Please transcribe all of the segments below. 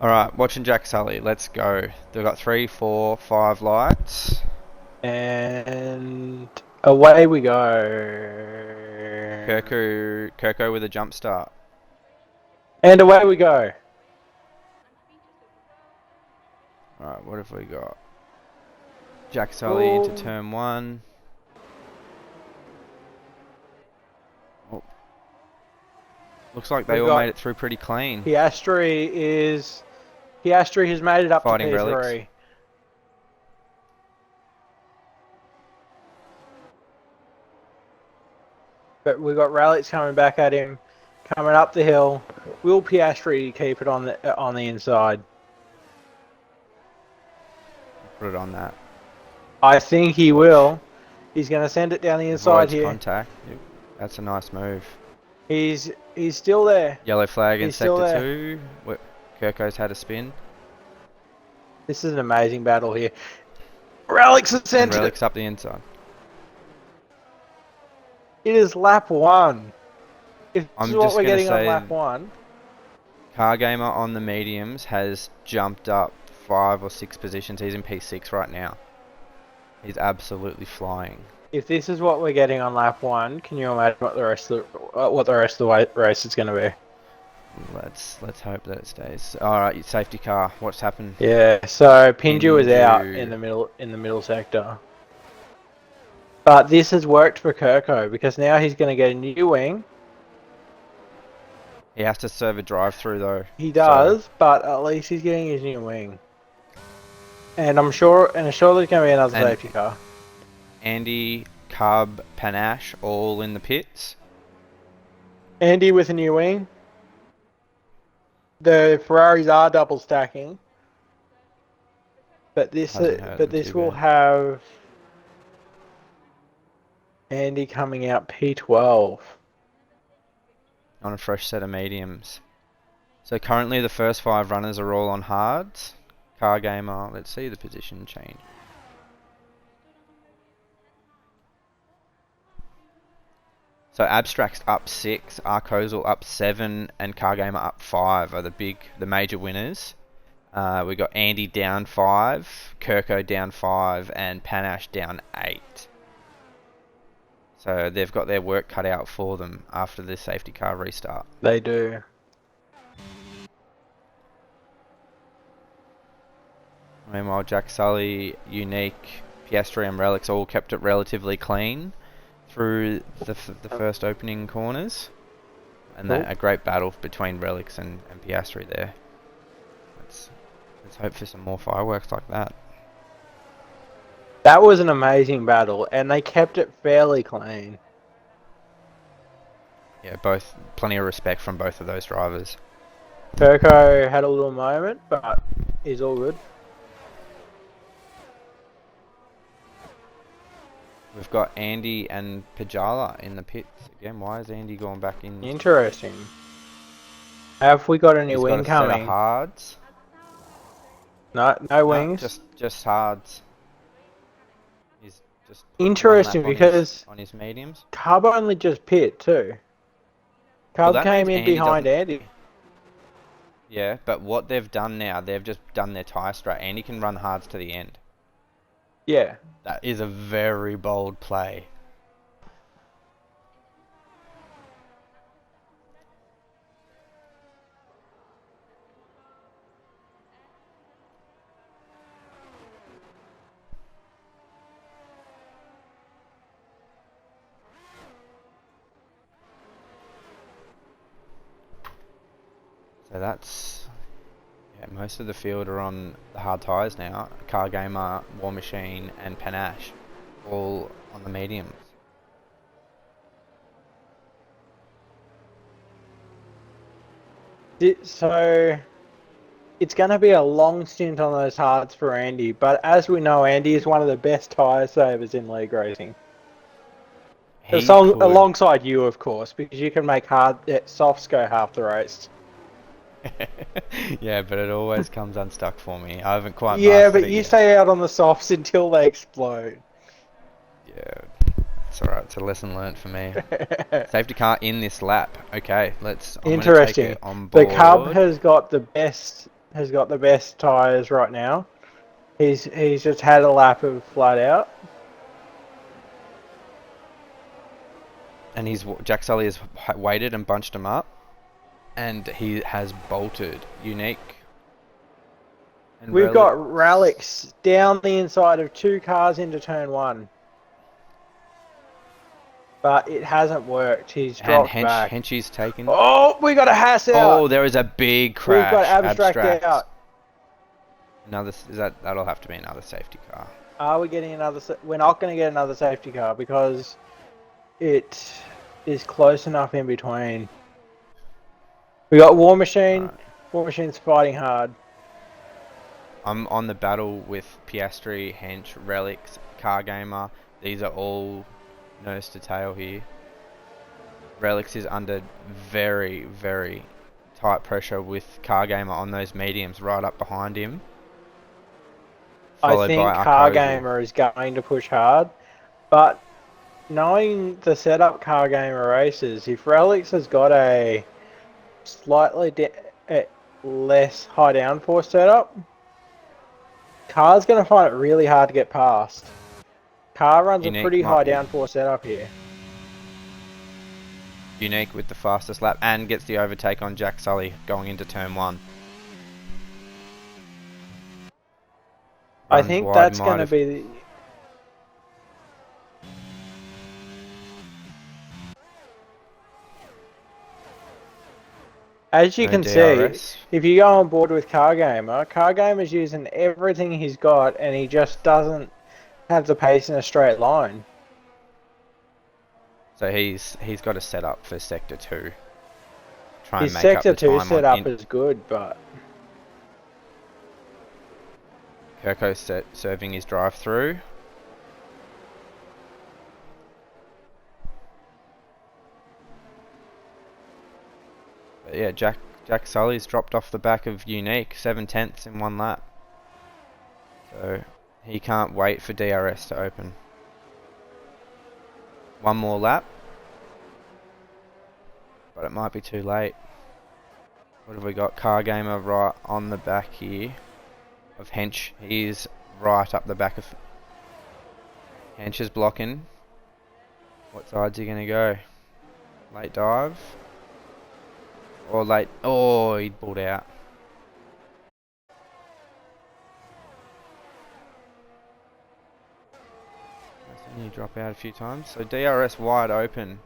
Alright, watching Jack Sully. Let's go. They've got 3, 4, 5 lights. And away we go. Kirko with a jump start. And away we go. Alright, what have we got? Jack Sully Oh. into turn 1. Oh. Looks like they all made it through pretty clean. Piastri has made it up Fighting to P3. relics. But we've got relics coming back at him, coming up the hill. Will Piastri keep it on the inside? Put it on that. I think he will. He's going to send it down the inside here. Contact. Yep. That's a nice move. He's still there. Yellow flag in He's still sector there. 2. Kirko's had a spin. This is an amazing battle here. Relics has sent And relics up the inside. It is lap 1. If this is what just we're gonna getting on say lap 1. Car Gamer on the mediums has jumped up 5 or 6 positions. He's in P6 right now. He's absolutely flying. If this is what we're getting on lap 1, can you imagine what the rest of the race is going to be? Let's hope that it stays. All right, safety car. What's happened? Yeah. So Pinju is out in the middle sector. But this has worked for Kirko because now he's going to get a new wing. He has to serve a drive-through though. He does, but at least he's getting his new wing. And I'm sure there's going to be another safety car. Andy, Cub, Panache, all in the pits. Andy with a new wing. The Ferraris are double stacking, but this will have Andy coming out P12 on a fresh set of mediums. So currently the first 5 runners are all on hards. Car Gamer, let's see the position change. So Abstract's up 6, Arcozal up 7, and Car Gamer up 5 are the major winners. We got Andy down 5, Kirko down 5, and Panache down 8. So they've got their work cut out for them after the safety car restart. They do. Meanwhile, Jack Sully, Unique, Piastri and Relics all kept it relatively clean through the first opening corners. And a great battle between Relics and Piastri there. Let's hope for some more fireworks like that. That was an amazing battle, and they kept it fairly clean. Yeah, plenty of respect from both of those drivers. Kirko had a little moment, but he's all good. We've got Andy and Pajala in the pits again. Why is Andy going back in? Interesting. Have we got any wing coming? Set of hards. No wings. Just hards. He's just interesting because on his mediums. Cub only just pit too. Cub came in behind Andy. Yeah, but what they've done now, they've just done their tyre strat. Andy can run hards to the end. Yeah. That is a very bold play. So that's... yeah, most of the field are on the hard tyres now. Car Gamer, War Machine and Panache all on the mediums. So it's going to be a long stint on those hards for Andy, but as we know, Andy is one of the best tyre savers in league racing. Alongside you, of course, because you can make softs go half the race. Yeah, but it always comes unstuck for me. I haven't quite. Yeah, but you stay out on the softs until they explode. Yeah, it's alright. It's a lesson learnt for me. Safety car in this lap. Okay, let's. Interesting. On board. The Cub has got the best has got the best tyres right now. He's just had a lap of flat out. And Jack Sully has waited and bunched him up, and he has bolted Unique. And We've got Relics down the inside of 2 cars into turn 1. But it hasn't worked. He's dropped back. Henchy's taken. Oh, we got a Haas out. Oh, there is a big crash. We've got Abstract out. That'll have to be another safety car. Are we getting another? We're not going to get another safety car because it is close enough in between. We got War Machine. Right. War Machine's fighting hard. I'm on the battle with Piastri, Hench, Relics, Car Gamer. These are all nose to tail here. Relics is under very, very tight pressure with Car Gamer on those mediums right up behind him. I think Car Gamer is going to push hard, but knowing the setup Car Gamer races, if Relics has got a slightly less high downforce setup, Car's going to find it really hard to get past. Car runs a pretty high downforce setup here. Unique with the fastest lap and gets the overtake on Jack Sully going into turn 1. I think that's going to be the... As you can see, if you go on board with Car Gamer's using everything he's got and he just doesn't have the pace in a straight line. So he's got a setup for Sector 2. His Sector 2 setup is good, but... Kirko's serving his drive through. But yeah, Jack Sully's dropped off the back of Unique, 7/10 in 1 lap. So he can't wait for DRS to open. 1 more lap. But it might be too late. What have we got? Car Gamer right on the back here of Hench. He's right up the back of... Hench is blocking. What side's he going to go? Late dive? Or late... Oh, he pulled out. I've seen you drop out a few times. So DRS wide open.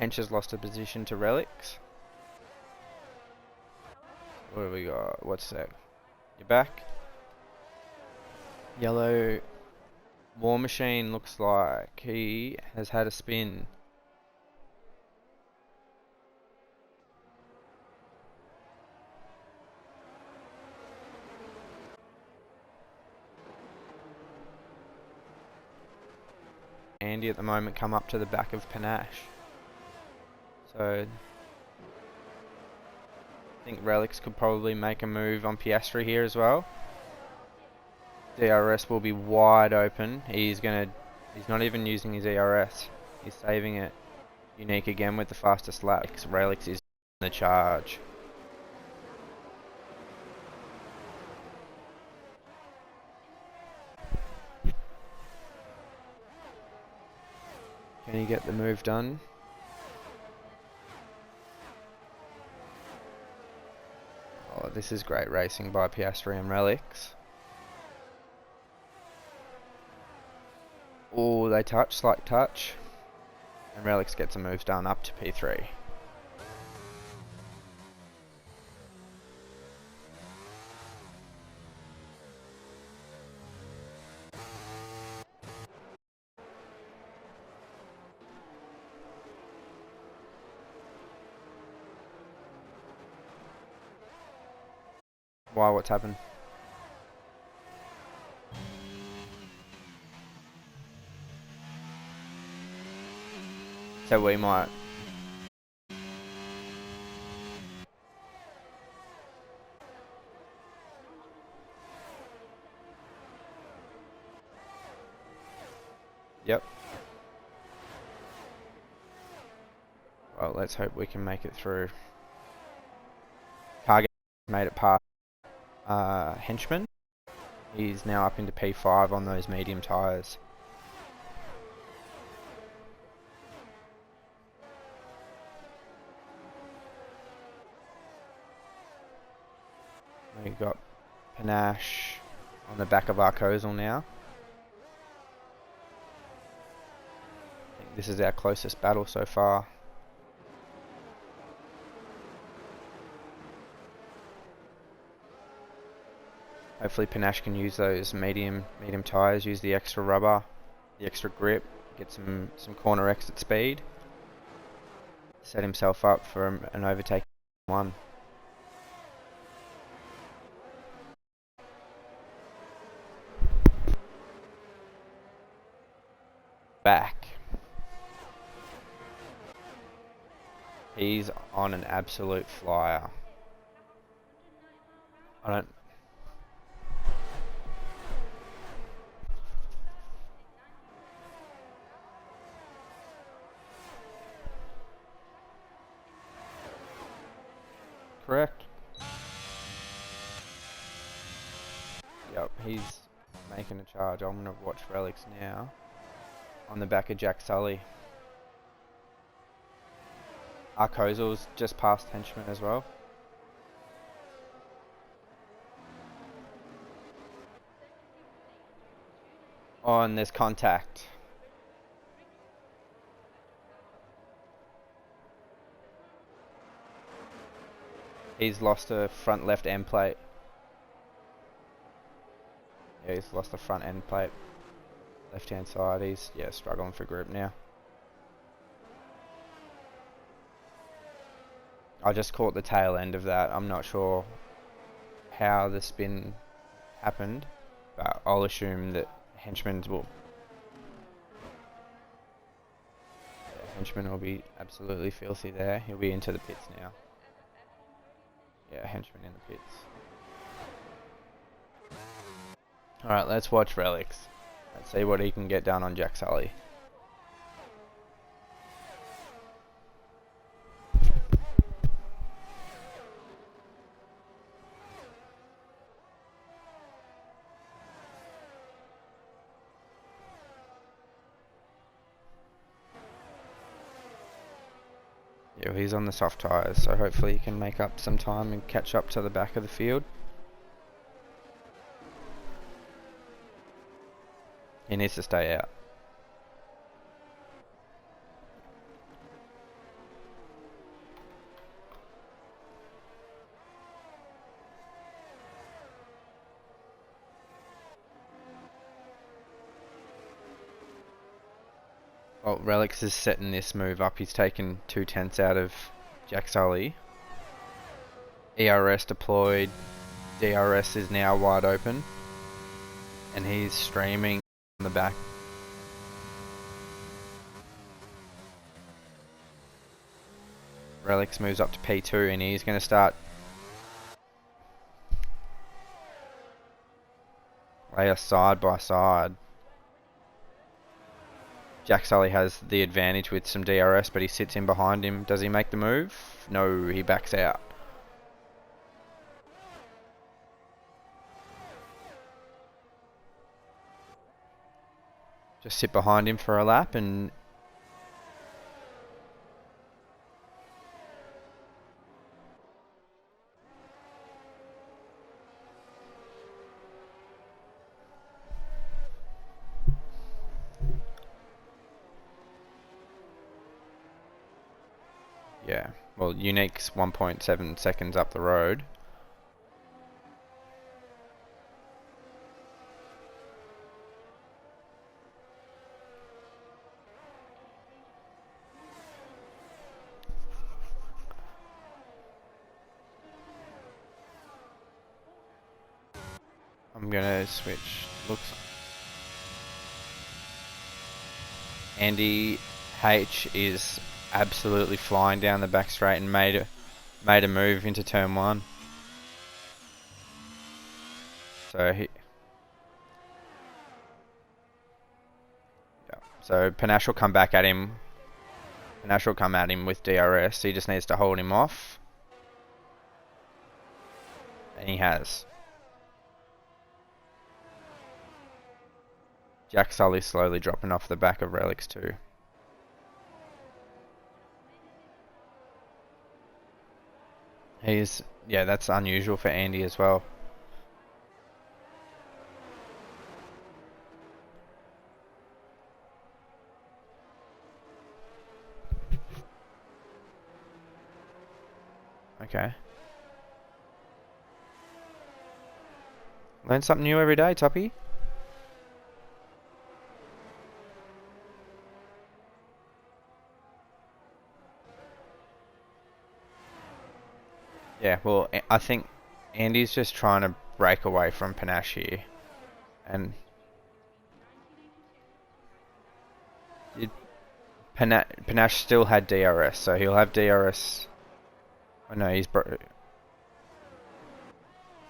Hench has lost a position to Relics. What have we got? What's that? You're back. Yellow War Machine looks like he has had a spin. Andy at the moment come up to the back of Panache. So I think Relics could probably make a move on Piastri here as well. DRS will be wide open. He's not even using his ERS. He's saving it. Unique again with the fastest lap. Relics is in the charge. Can he get the move done? Oh, this is great racing by Piastri and Relics. Oh, they touch, slight touch. And Relics gets a move done up to P3. Why, what's happened? So we might... Yep. Well, let's hope we can make it through. Target made it past Henchman. He's now up into P5 on those medium tyres. We've got Panache on the back of Arcozal now. I think this is our closest battle so far. Hopefully Panache can use those medium tyres, use the extra rubber, the extra grip, get some corner exit speed. Set himself up for an overtake one. Back. He's on an absolute flyer. I don't... Correct. Yep, he's making a charge. I'm going to watch Relics now. On the back of Jack Sully. Arcozal's just past Henchman as well. Oh, and there's contact. He's lost a front left end plate. Yeah, he's lost the front end plate. Left hand side, he's struggling for grip now. I just caught the tail end of that. I'm not sure how the spin happened, but I'll assume that Henchman will be absolutely filthy there. He'll be into the pits now. Yeah, Henchman in the pits. Alright, let's watch Relics. Let's see what he can get done on Jack Sully. Yeah, he's on the soft tyres, so hopefully he can make up some time and catch up to the back of the field. He needs to stay out. Well, Relics is setting this move up. He's taken 2/10 out of Jack Sully. ERS deployed. DRS is now wide open. And he's streaming on the back. Relics moves up to P2 and he's going to start lay us side by side. Jack Sully has the advantage with some DRS, but he sits in behind him. Does he make the move? No, he backs out. Just sit behind him for a lap and... Yeah, well, Unique's 1.7 seconds up the road. I'm gonna switch. Looks... Andy H is absolutely flying down the back straight and made a move into turn one. So Panache will come back at him Panache will come at him with DRS. He just needs to hold him off. And he has. Jack Sully's slowly dropping off the back of Relics too. Yeah, that's unusual for Andy as well. Okay. Learn something new every day, Toppy. Yeah, well, I think Andy's just trying to break away from Panache here. And Panache still had DRS, so he'll have DRS. Oh no, he's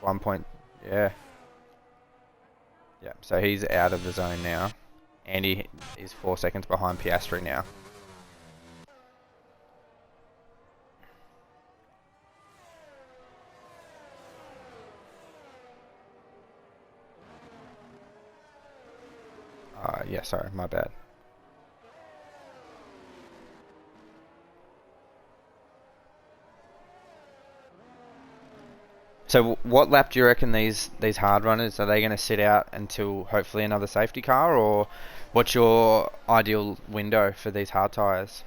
1 point. Yeah. Yeah, so he's out of the zone now. Andy is 4 seconds behind Piastri now. Yeah, sorry, my bad. So what lap do you reckon these hard runners, are they going to sit out until hopefully another safety car, or what's your ideal window for these hard tyres?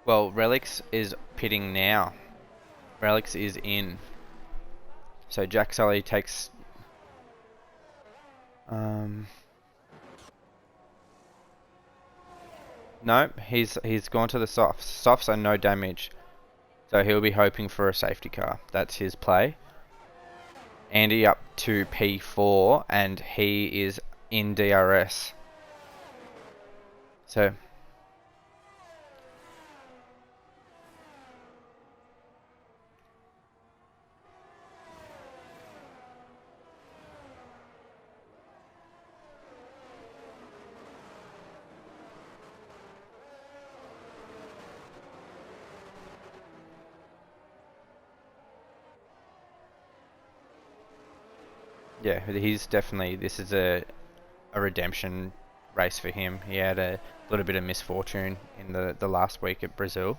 Well, Relics is pitting now. Relics is in. So Jack Sully takes... No, he's gone to the softs. Softs are no damage. So he'll be hoping for a safety car. That's his play. Andy up to P4 and he is in DRS. So... Yeah, he's definitely, this is a redemption race for him. He had a little bit of misfortune in the last week at Brazil.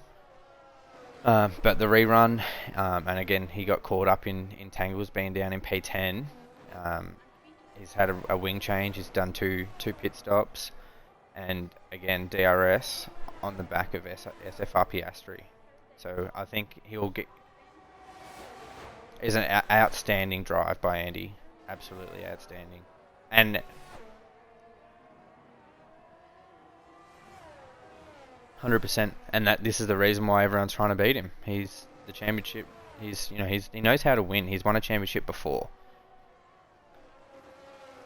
But the rerun, and again, he got caught up in tangles being down in P10. He's had a wing change, he's done two pit stops, and again, DRS on the back of SFR Piastri. So I think he'll get... Is an outstanding drive by Andy. Absolutely outstanding. And 100%, and that this is the reason why everyone's trying to beat him. He's the championship. He knows how to win. He's won a championship before.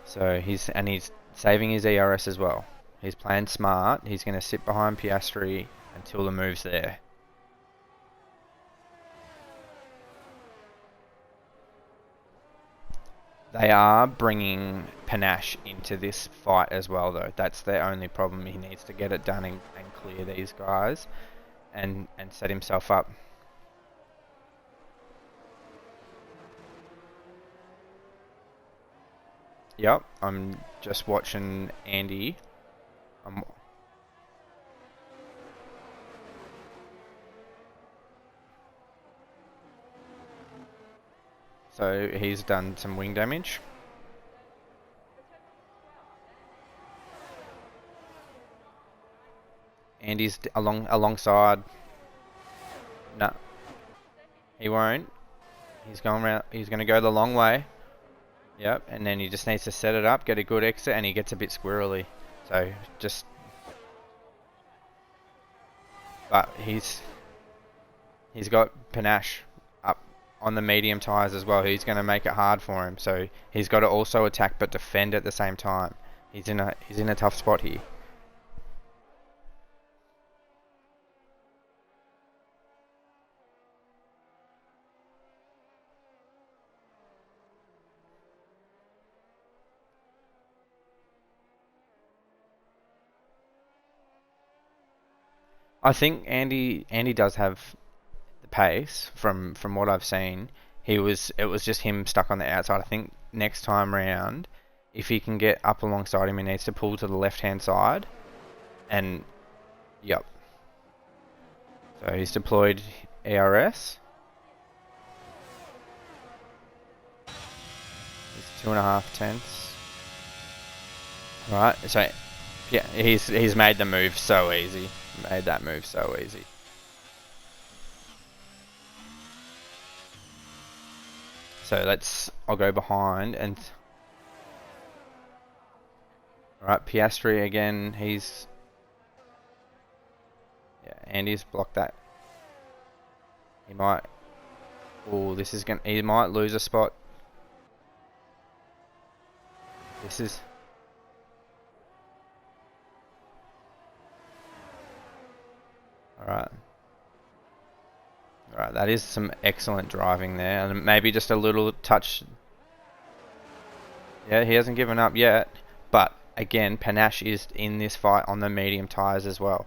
So he's saving his ERS as well. He's playing smart. He's going to sit behind Piastri until the move's there. They are bringing Panache into this fight as well, though. That's their only problem. He needs to get it done and clear these guys and set himself up. Yep, I'm just watching Andy. So he's done some wing damage. Andy's alongside. No, he won't. He's going around. He's going to go the long way. Yep, and then he just needs to set it up, get a good exit, and he gets a bit squirrely. So just, but he's got Panache up on the medium tyres as well. He's going to make it hard for him. So he's got to also attack but defend at the same time. He's in a tough spot here. I think Andy does have the pace from what I've seen. It was just him stuck on the outside. I think next time round, if he can get up alongside him, he needs to pull to the left hand side. And yep. So he's deployed ERS. He's 2.5 tenths. Right. So yeah, he's made the move so easy. Made that move so easy. So I'll go behind and... Alright, Piastri again, yeah, Andy's blocked that. He might... Oh, he might lose a spot. This is... Alright. Alright, that is some excellent driving there. And maybe just a little touch... Yeah, he hasn't given up yet. But, again, Panache is in this fight on the medium tyres as well.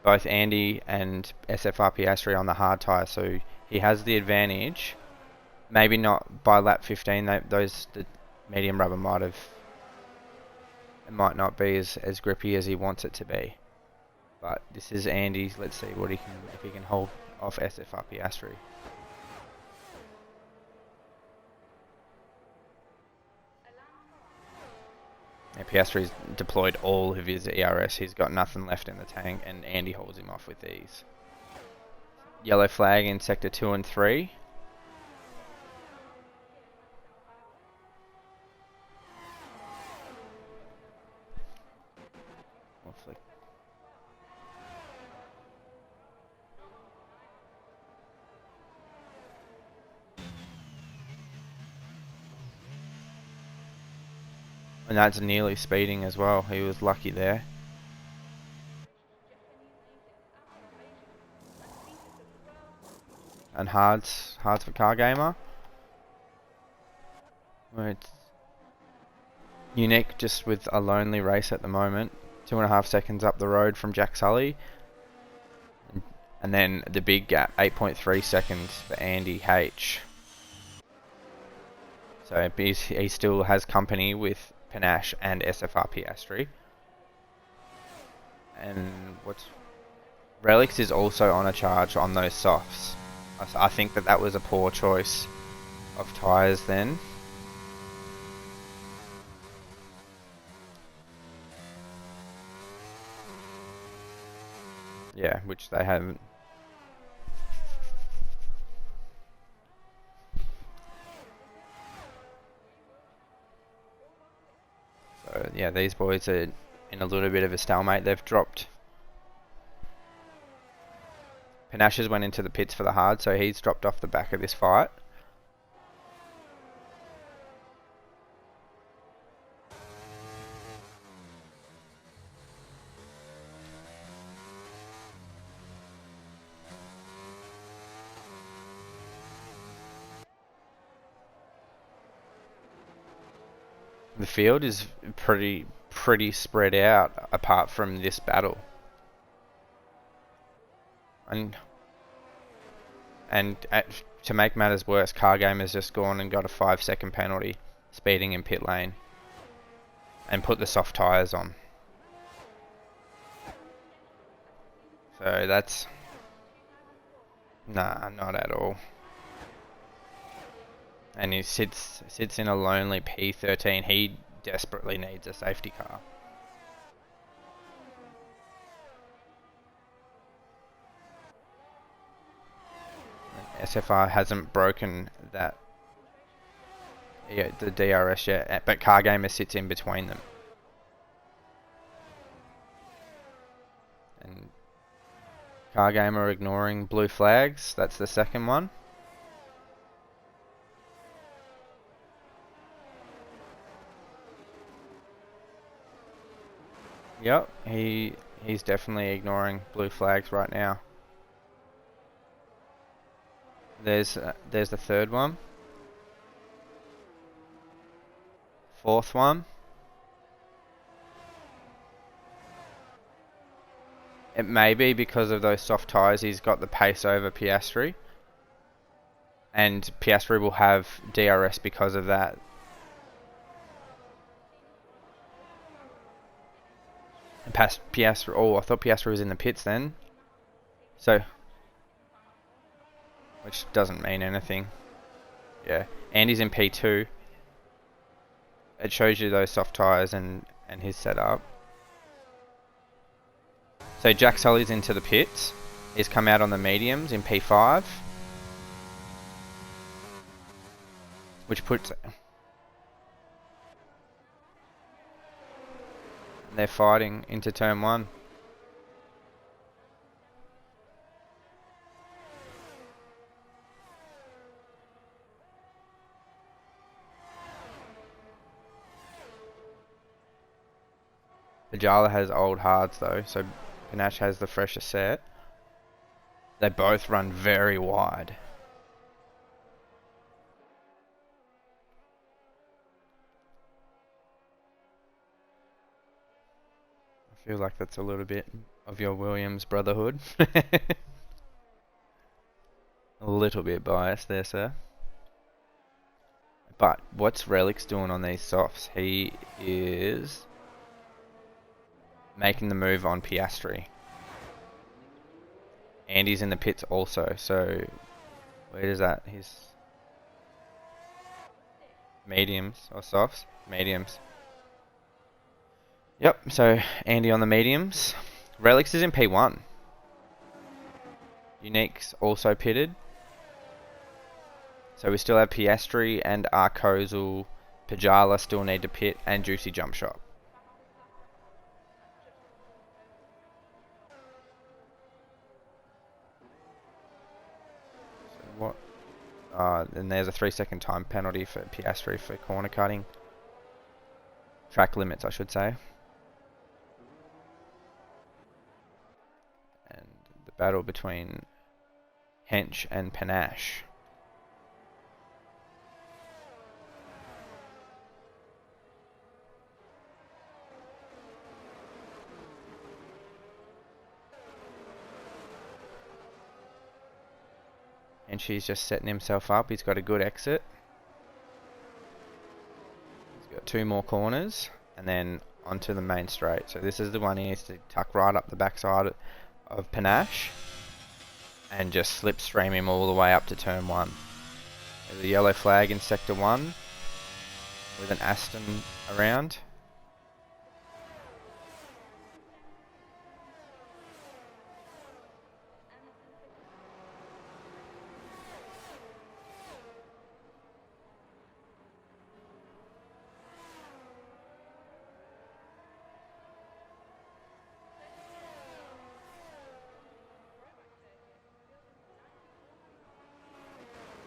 Both Andy and SFR Piastri on the hard tyre, so he has the advantage. Maybe not by lap 15. The medium rubber might not be as grippy as he wants it to be. But this is Andy. Let's see if he can hold off SFR Piastri. Yeah, Piastri's deployed all of his ERS. He's got nothing left in the tank, and Andy holds him off with ease. Yellow flag in sector 2 and 3. And that's nearly speeding as well. He was lucky there. And hards for Car Gamer. It's Unique just with a lonely race at the moment. 2.5 seconds up the road from Jack Sully. And then the big gap, 8.3 seconds for Andy H. So he still has company with Panache and SFR Piastri. And Relix is also on a charge on those softs. I think that was a poor choice of tyres then. Yeah, which they haven't. So yeah, these boys are in a little bit of a stalemate. They've dropped. Panache's went into the pits for the hard, so he's dropped off the back of this fight. The field is pretty spread out apart from this battle. And to make matters worse, Car Game has just gone and got a 5-second penalty speeding in pit lane and put the soft tyres on. So that's... Nah, not at all. And he sits in a lonely P13. He desperately needs a safety car. SFR hasn't broken that, yeah, the DRS yet, but Car Gamer sits in between them. And Car Gamer ignoring blue flags. That's the second one. Yep, he's definitely ignoring blue flags right now. There's the third one. Fourth one. It may be because of those soft tyres he's got the pace over Piastri. And Piastri will have DRS because of that. And past Piastri... Oh, I thought Piastri was in the pits then. So... Which doesn't mean anything. Yeah. Andy's in P2. It shows you those soft tyres and his setup. So Jack Sully's into the pits. He's come out on the mediums in P5. Which puts... They're fighting into turn 1. Pajala has old hards though, so Panache has the fresher set. They both run very wide. I feel like that's a little bit of your Williams brotherhood. A little bit biased there, sir. But what's Relics doing on these softs? He is making the move on Piastri. Andy's in the pits also, so where does that? His mediums or softs? Mediums. Yep, so Andy on the mediums. Relics is in P1. Unique's also pitted. So we still have Piastri and Arcozul. Pajala still need to pit, and Juicy Jump Shot. So what? And there's a 3-second time penalty for Piastri for corner cutting. Track limits, I should say. And the battle between Hench and Panache. And she's just setting himself up. He's got a good exit. He's got 2 more corners and then onto the main straight. So this is the one he needs to tuck right up the backside of Panache and just slipstream him all the way up to turn 1. There's a yellow flag in sector 1 with an Aston around.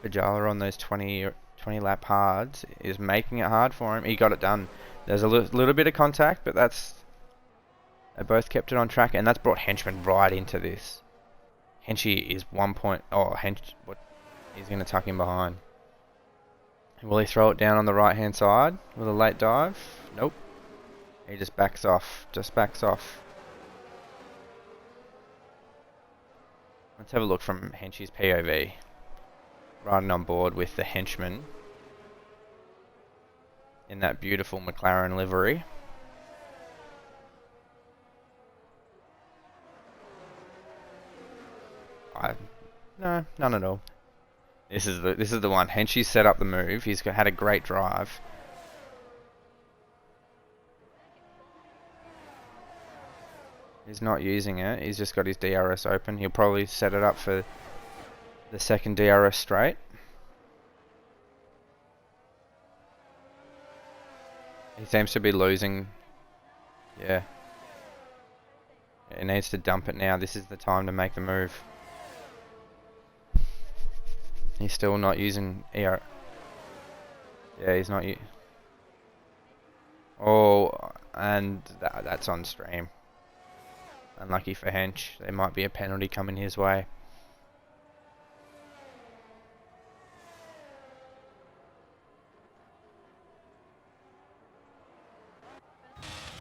Pajala on those 20 lap hards is making it hard for him. He got it done. There's a little bit of contact, but they both kept it on track, and that's brought Henchman right into this. Henchy is 1 point. Oh, he's going to tuck him behind. Will he throw it down on the right hand side with a late dive? Nope. He just backs off. Just backs off. Let's have a look from Henchy's POV. Riding on board with the henchman in that beautiful McLaren livery. No, none at all. This is the one. Henchy set up the move. He's had a great drive. He's not using it. He's just got his DRS open. He'll probably set it up for the second DRS straight. He seems to be losing. Yeah. He needs to dump it now. This is the time to make the move. He's still not using ER. Yeah, he's not. Oh, and that's on stream. Unlucky for Hench. There might be a penalty coming his way.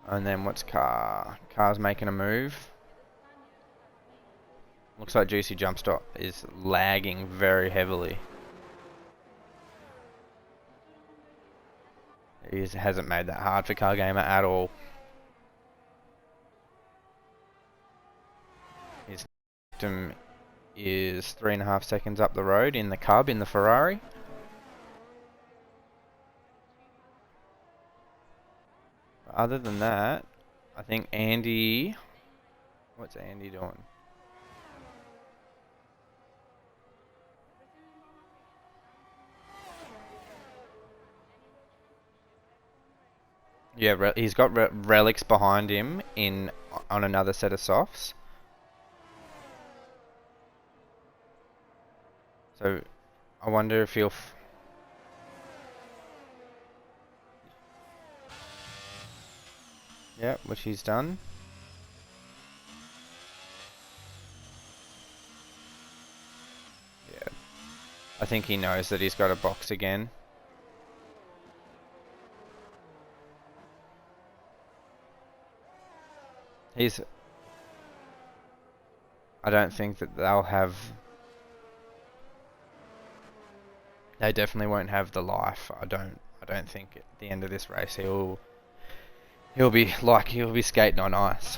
And then what's Carr? Carr's making a move. Looks like Juicy Jump Stop is lagging very heavily. He hasn't made that hard for Car Gamer at all. His victim is 3.5 seconds up the road in the Cub, in the Ferrari. Other than that, I think Andy... What's Andy doing? Yeah, he's got relics behind him on another set of softs. So I wonder if he'll... Yeah, which he's done. Yeah. I think he knows that he's got a box again. I don't think that they'll have... They definitely won't have the life. I don't think at the end of this race he'll be skating on ice.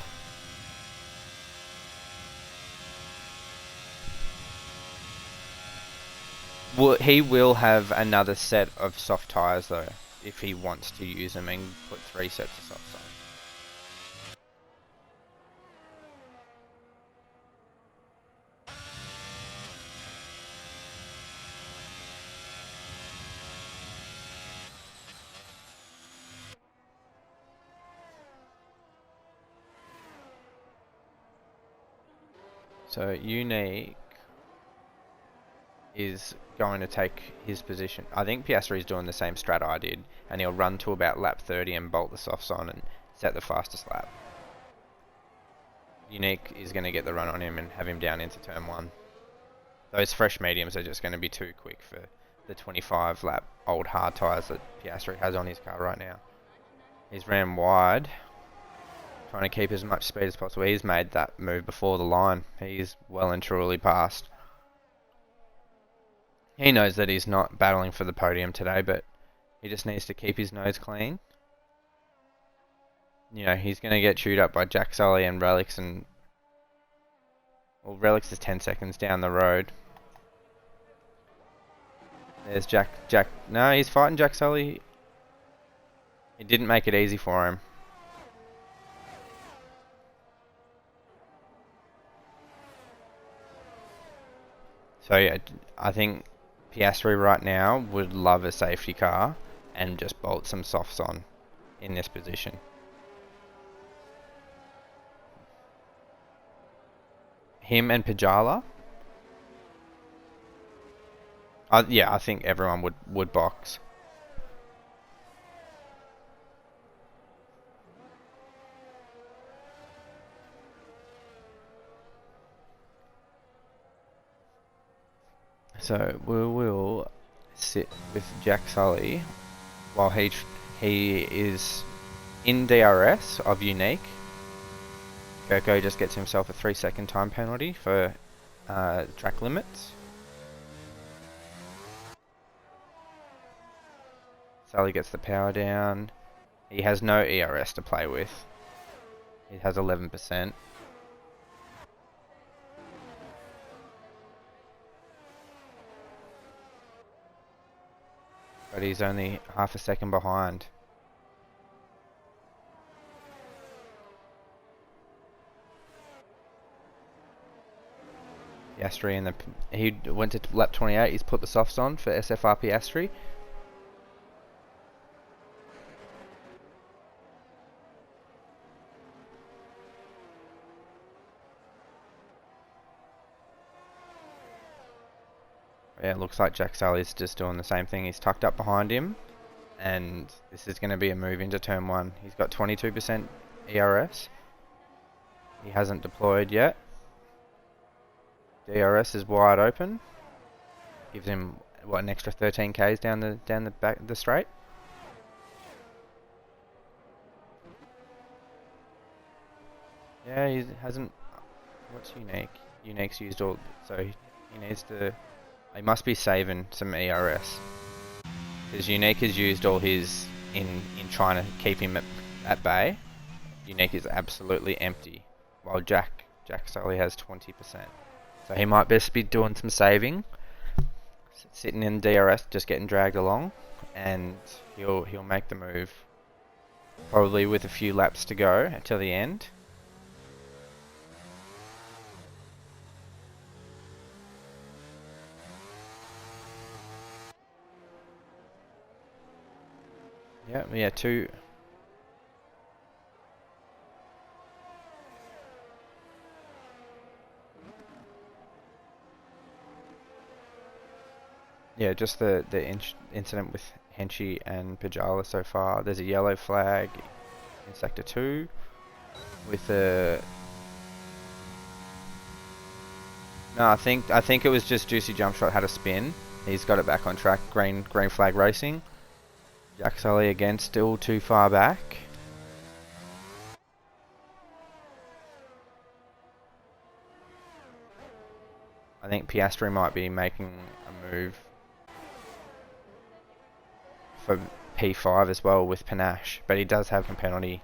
Well, he will have another set of soft tyres though, if he wants to use them and put 3 sets of softs on. So Unique is going to take his position. I think Piastri's doing the same strat I did, and he'll run to about lap 30 and bolt the softs on and set the fastest lap. Unique is going to get the run on him and have him down into turn 1. Those fresh mediums are just going to be too quick for the 25 lap old hard tyres that Piastri has on his car right now. He's ran wide, trying to keep as much speed as possible. He's made that move before the line. He's well and truly passed. He knows that he's not battling for the podium today, but he just needs to keep his nose clean. You know, he's going to get chewed up by Jack Sully and Relics, and... Well, Relics is 10 seconds down the road. There's Jack... No, he's fighting Jack Sully. He didn't make it easy for him. So yeah, I think Piastri right now would love a safety car and just bolt some softs on in this position. Him and Pajala. Yeah, I think everyone would box. So we will sit with Jack Sully while he is in DRS of Unique. Gerko just gets himself a 3-second time penalty for track limits. Sully gets the power down. He has no ERS to play with. He has 11%. But he's only half a second behind. Piastri he went to lap 28. He's put the softs on for SFR Piastri. Yeah, it looks like Jack Sully's just doing the same thing. He's tucked up behind him, and this is going to be a move into turn 1. He's got 22% ERS. He hasn't deployed yet. DRS is wide open. Gives him what, an extra 13 k's down the back the straight. Yeah, he hasn't. What's Unique? Unique's used all, so he needs to. He must be saving some ERS because Unique has used all his in trying to keep him at bay. Unique is absolutely empty, while Jack Sully has 20%. So he might best be doing some saving, sitting in DRS, just getting dragged along, and he'll make the move. Probably with a few laps to go until the end. Yeah, two. Yeah, just the incident with Henchy and Pajala so far. There's a yellow flag in sector 2 with a. No, I think it was just Juicy Jump Shot had a spin. He's got it back on track. Green flag racing. Jack Sully again, still too far back. I think Piastri might be making a move for P5 as well with Panache, but he does have a penalty.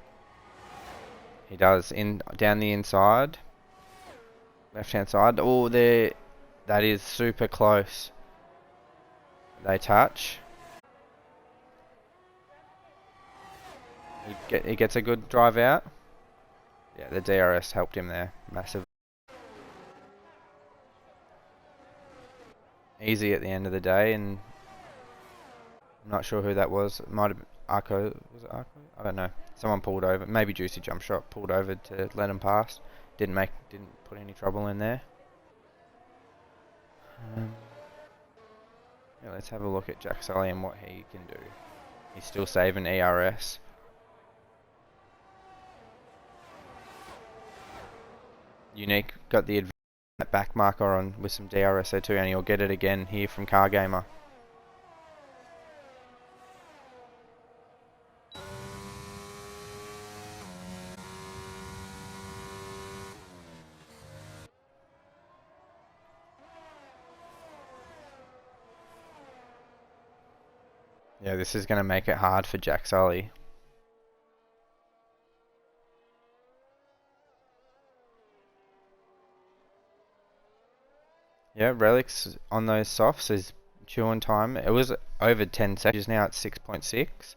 He does down the inside, left hand side. Oh, there, that is super close. They touch. He gets a good drive out. Yeah, the DRS helped him there, massive. Easy at the end of the day, and I'm not sure who that was. It might have been Arco. Was it Arco? I don't know. Someone pulled over. Maybe Juicy Jump Shot pulled over to let him pass. Didn't put any trouble in there. Yeah, let's have a look at Jack Sully and what he can do. He's still saving ERS. Unique got the back marker on with some DRS there too, and he'll get it again here from Car Gamer. Yeah, this is going to make it hard for Jack Sully. Yeah, Relics on those softs is chewing time. It was over 10 seconds, now it's 6.6.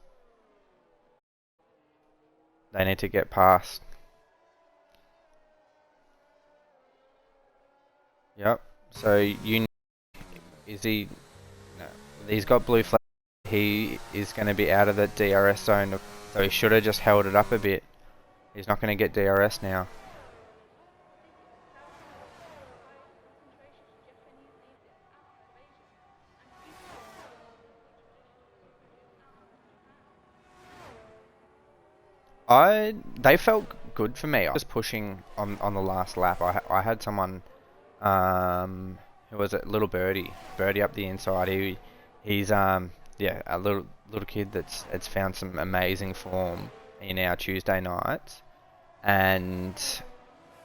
They need to get past. Yep. So is he? No, he's got blue flag. He is going to be out of the DRS zone, so he should have just held it up a bit. He's not going to get DRS now. They felt good for me. I was pushing on the last lap. I had someone, who was it? Little Birdie up the inside. He's yeah, a little kid that's found some amazing form in our Tuesday nights, and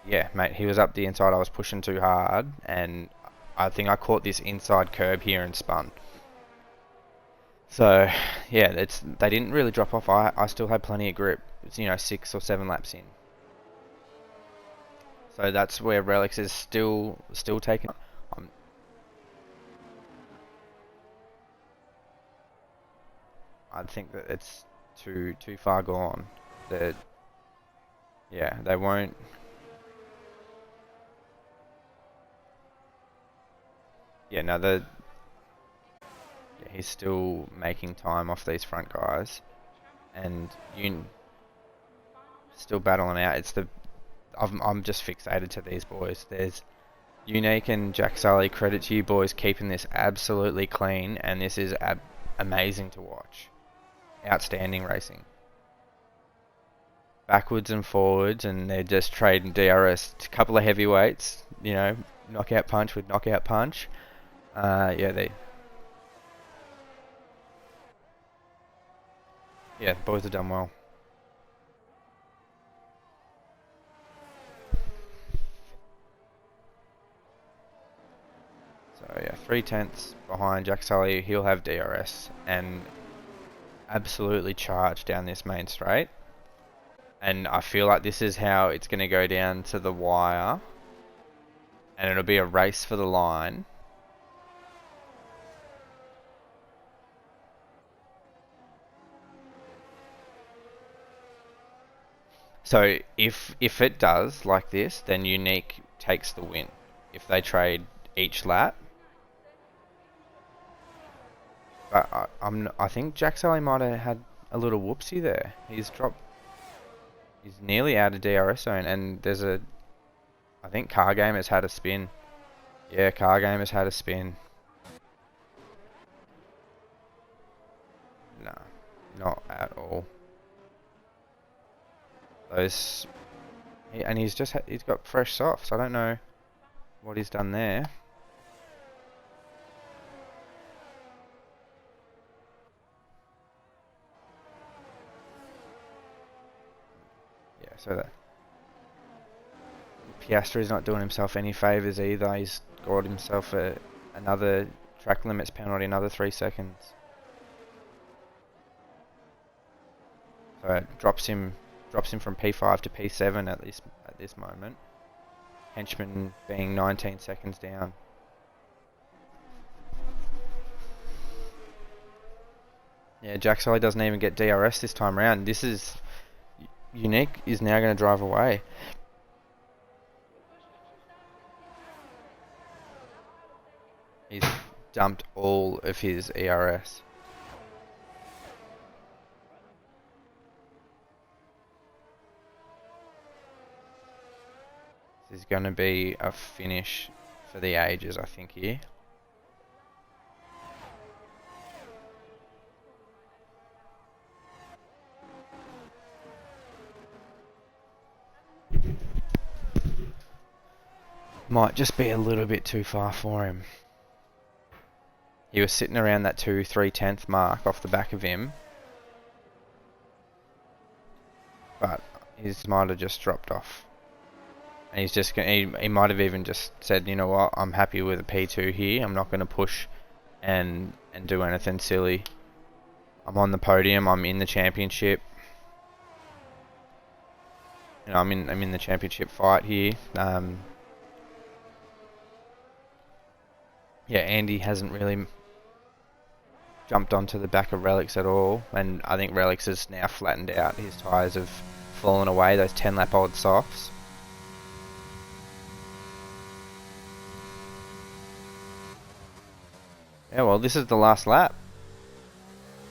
yeah, mate, he was up the inside. I was pushing too hard, and I think I caught this inside curb here and spun. So yeah, they didn't really drop off. I still had plenty of grip. It's, 6 or 7 laps in. So that's where Relics is still taking. I think that it's too far gone. That yeah, they won't. Yeah, no, he's still making time off these front guys, and you still battling out. I'm just fixated to these boys. There's Unique and Jack Sully. Credit to you boys keeping this absolutely clean, and this is amazing to watch. Outstanding racing. Backwards and forwards, and they're just trading DRS. A couple of heavyweights, knockout punch with knockout punch. Yeah, the boys have done well. 3/10 behind Jack Sully. He'll have DRS and absolutely charge down this main straight. And I feel like this is how it's going to go down to the wire. And it'll be a race for the line. So if it does like this, then Unique takes the win. If they trade each lap. But I think Jack Sully might have had a little whoopsie there. He's nearly out of DRS zone, and I think Car Game has had a spin. Yeah, Car Game has had a spin. No, not at all. And he's got fresh softs. I don't know what he's done there. Yeah, so that Piastri's not doing himself any favours either. He's got himself another track limits penalty, another 3 seconds. So it drops him from P5 to P7 at this moment. Henchman being 19 seconds down. Yeah, Jack Sully doesn't even get DRS this time around. This is Unique is now going to drive away. He's dumped all of his ERS. This is going to be a finish for the ages, I think, here. Might just be a little bit too far for him. He was sitting around that 2/3/10 mark off the back of him. But his might have just dropped off. And he's just he might have even just said, you know what, I'm happy with a P2 here. I'm not going to push and do anything silly. I'm on the podium. I'm in the championship. You know, I'm in the championship fight here. Yeah, Andy hasn't really jumped onto the back of Relics at all, and I think Relics has now flattened out. His tyres have fallen away, those 10 lap old softs. Yeah, well, this is the last lap.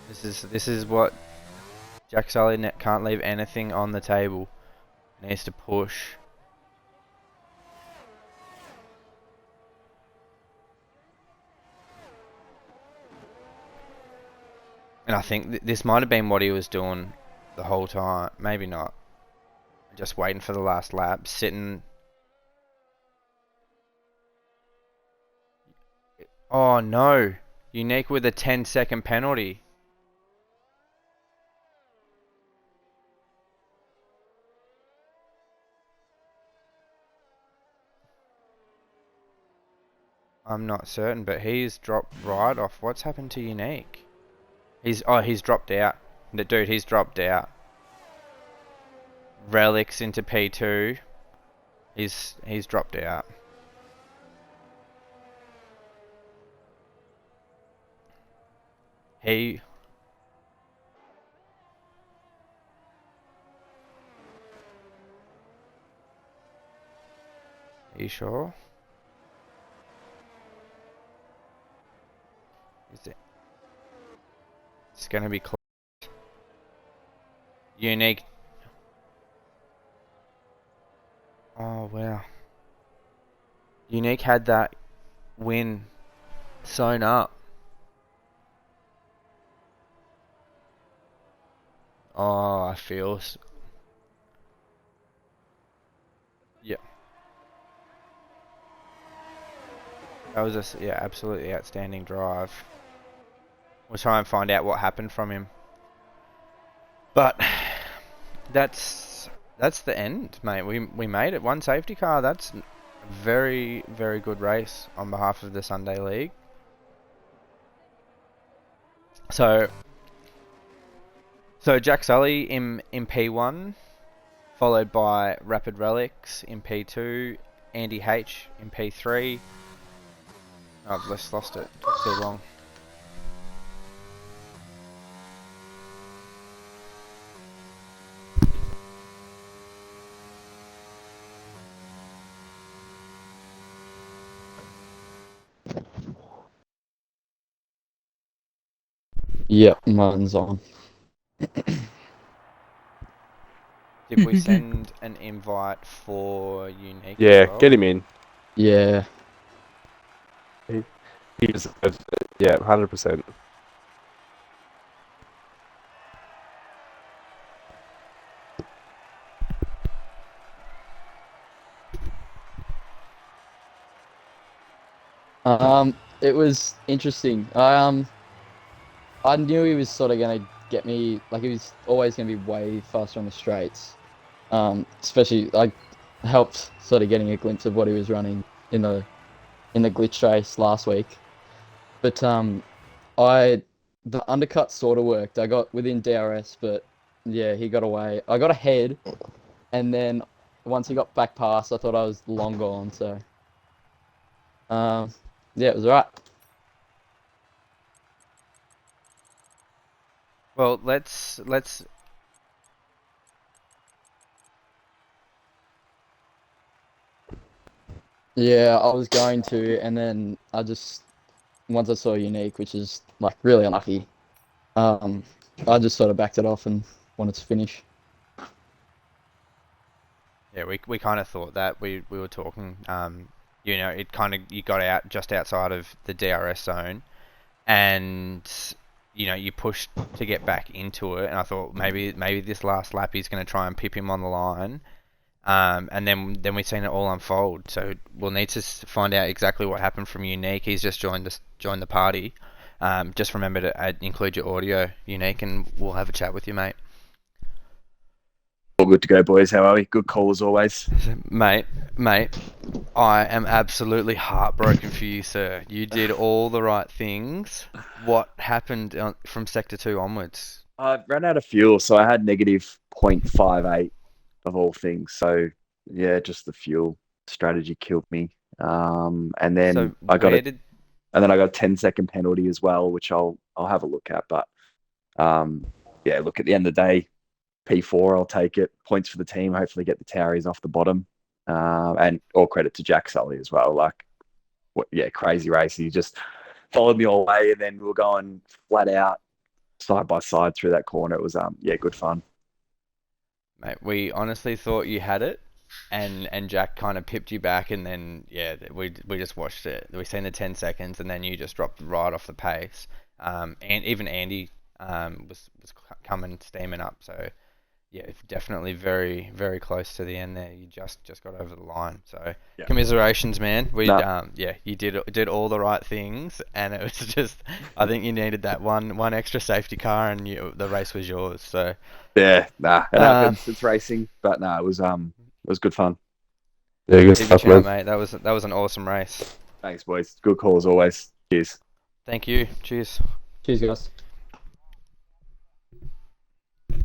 This is what Jack Sully can't leave anything on the table. Needs to push. And I think this might have been what he was doing the whole time. Maybe not. Just waiting for the last lap. Sitting. Oh no. Unique with a 10-second penalty. I'm not certain, but he's dropped right off. What's happened to Unique? He's dropped out. Dude, he's dropped out. Relics into P2. He's dropped out. Are you sure? It's going to be close. Unique. Oh, wow. Unique had that win sewn up. Oh, I feel... Yeah. That was absolutely outstanding drive. We'll try and find out what happened from him. But that's the end, mate. We made it. One safety car. That's a very, very good race on behalf of the Sunday League. So Jack Sully in P1, followed by Rapid Relics in P2, Andy H in P3. Oh, I've just lost it. Took too long. Yep, mine's on. Did we send an invite for Unique as Yeah, well? get him in. Yeah. He deserves it. Yeah, 100%. It was interesting. I knew he was sort of gonna get me, like he was always gonna be way faster on the straights. Especially like helped sort of getting a glimpse of what he was running in the glitch race last week. But I the undercut sort of worked. I got within DRS, but yeah, he got away. I got ahead, and then once he got back past, I thought I was long gone. So yeah, it was alright. Well, let's Yeah, I was going to, and then I just once I saw Unique, which is like really unlucky, I just sort of backed it off and wanted to finish. Yeah, we kind of thought that we were talking. You know, it kind of you got out just outside of the DRS zone, and you know you pushed to get back into it. And I thought maybe this last lap he's going to try and pip him on the line. And then we've seen it all unfold. So we'll need to find out exactly what happened from Unique. He's just joined the party. Just remember to include your audio, Unique, and we'll have a chat with you, mate. All good to go, boys. How are we? Good call as always. Mate, I am absolutely heartbroken for you, sir. You did all the right things. What happened from Sector 2 onwards? I ran out of fuel, so I had negative 0.58 of all things. So yeah, just the fuel strategy killed me. And then So I got where a 10-second penalty as well, which I'll have a look at. But yeah, look, at the end of the day, P4, I'll take it. Points for the team. Hopefully, get the Toweries off the bottom. And all credit to Jack Sully as well. Like, crazy race. He just followed me all the way, and then we were going flat out, side by side through that corner. It was good fun. Mate, we honestly thought you had it, and Jack kind of pipped you back, and then yeah, we just watched it. We seen the 10 seconds, and then you just dropped right off the pace. And even Andy was coming steaming up. So yeah, definitely very very close to the end there. You just got over the line. So Yeah. commiserations, man. We No. yeah, you did all the right things, and it was just I think you needed that one extra safety car, and the race was yours. So. Yeah, it happens. It's racing, but no, it was good fun. Yeah, good Keep stuff, your chin up, man. mate. That was an awesome race. Thanks, boys. Good call as always. Cheers. Thank you. Cheers. Cheers, guys.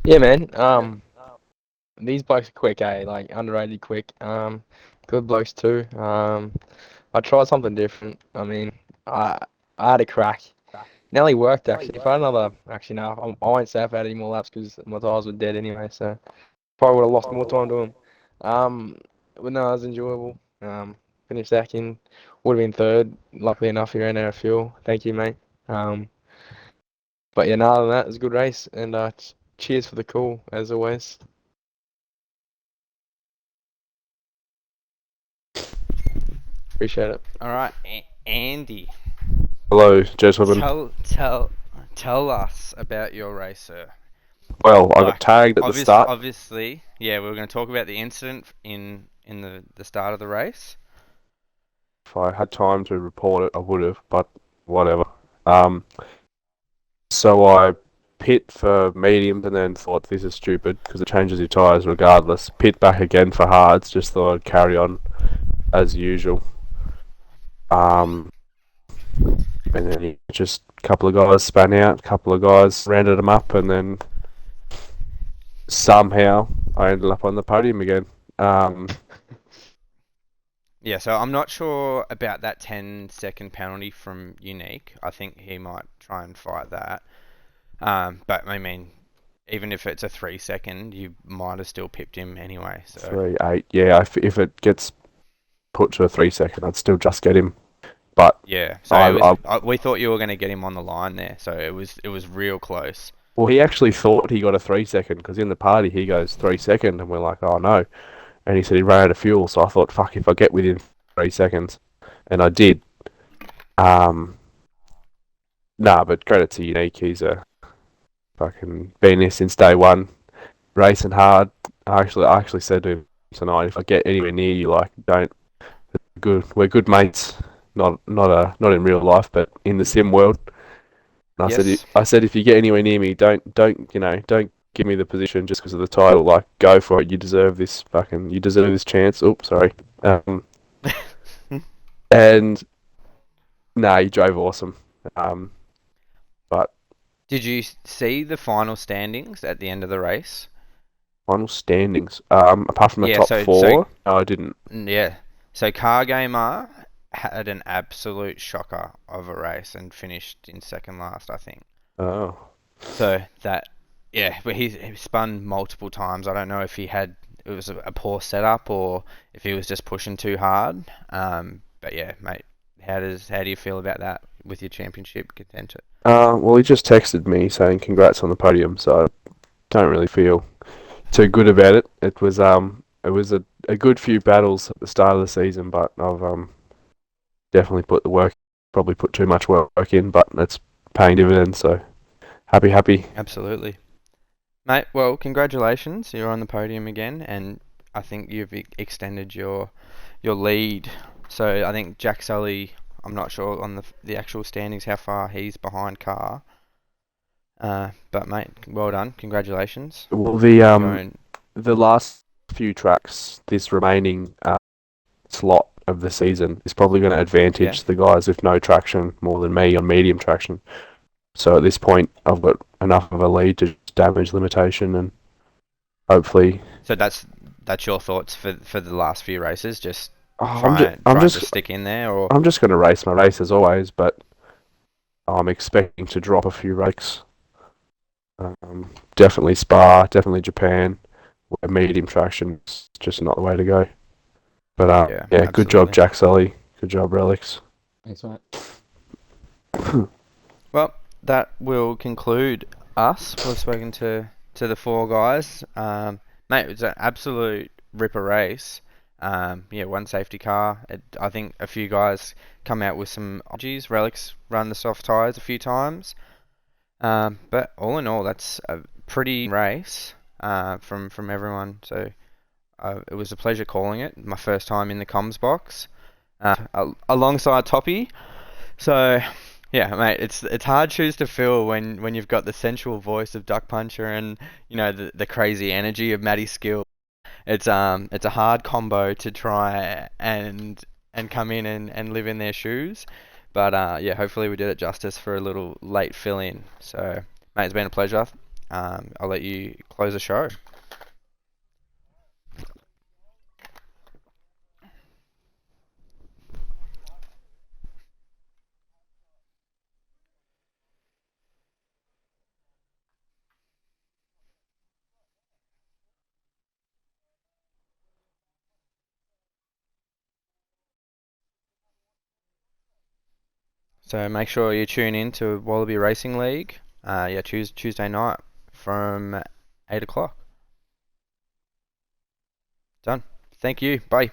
Yeah, man. These blokes are quick, eh? Like underrated quick. Good blokes too. I tried something different. I mean, I had a crack. Nearly worked actually. If I had another, actually no, I won't say I've had any more laps because my tires were dead anyway. So probably would have lost more time to them. But no, it was enjoyable. Finished second. Would have been third. Luckily enough, he ran out of fuel. Thank you, mate. But yeah, no, other than that, it was a good race. And cheers for the call as always. Appreciate it. All right, Andy. Hello, gentlemen. Tell us about your race, sir. Well, I got tagged at the start. Obviously, yeah, we were going to talk about the incident in the start of the race. If I had time to report it, I would have, but whatever. So I pit for mediums and then thought this is stupid because it changes your tyres regardless. Pit back again for hards, just thought I'd carry on as usual. And and then just a couple of guys span out, a couple of guys rounded them up, and then somehow I ended up on the podium again. Yeah, so I'm not sure about that 10-second penalty from Unique. I think he might try and fight that. But I mean, even if it's a 3-second, you might have still pipped him anyway. So 3-8, yeah. If it gets put to a 3-second, I'd still just get him. But yeah, so we thought you were going to get him on the line there. So it was real close. well, he actually thought he got a 3-second because in the party he goes 3-second, and we're like, oh no. And he said he ran out of fuel, so I thought, fuck, if I get within 3 seconds, and I did. But credit to Unique, he's a fucking been there since day one, racing hard. I actually said to him tonight, if I get anywhere near you, like, don't. We're good mates. Not in real life, but in the sim world. And Yes. I said, if you get anywhere near me, don't give me the position just because of the title. Like, go for it. You deserve this chance. Oops, sorry. And he drove awesome. But Did you see the final standings at the end of the race? final standings, apart from the top four, no, I didn't. Yeah. So Car Gamer had an absolute shocker of a race and finished in second last, I think. Oh. So that, yeah, but he spun multiple times. I don't know if it was a poor setup or if he was just pushing too hard. But yeah, mate, how do you feel about that with your championship contender? Well, he just texted me saying congrats on the podium, so I don't really feel too good about it. It was a good few battles at the start of the season, but I've definitely probably put too much work in, but it's paying dividends, so happy. Absolutely. Mate, well, congratulations. You're on the podium again, and I think you've extended your lead. So I think Jack Sully, I'm not sure on the actual standings how far he's behind Carr. But mate, well done. Congratulations. Well, You're the last few tracks, this remaining slot of the season is probably going to advantage the guys with no traction more than me on medium traction. So at this point, I've got enough of a lead to damage limitation, and hopefully. So that's your thoughts for the last few races. Just I'm just to stick in there, or I'm just going to race my race as always, but I'm expecting to drop a few rakes. Definitely Spa, definitely Japan, where medium traction is just not the way to go. But yeah, good job, Jack Sully. Good job, Relics. Thanks, mate. Well, that will conclude us. We've spoken to the four guys. Mate, it was an absolute ripper race. Yeah, one safety car. I think a few guys come out with some apologies. Relics run the soft tyres a few times. But all in all, that's a pretty race from everyone. So it was a pleasure calling it. My first time in the comms box alongside Toppy. So yeah, mate, it's hard shoes to fill when you've got the sensual voice of Duck Puncher and the crazy energy of Matty Skill. It's a hard combo to try and come in and live in their shoes. But yeah, hopefully we did it justice for a little late fill in. So mate, it's been a pleasure. I'll let you close the show. So make sure you tune in to Wallaby Racing League. Yeah, Tuesday night from 8 o'clock. Done. Thank you. Bye.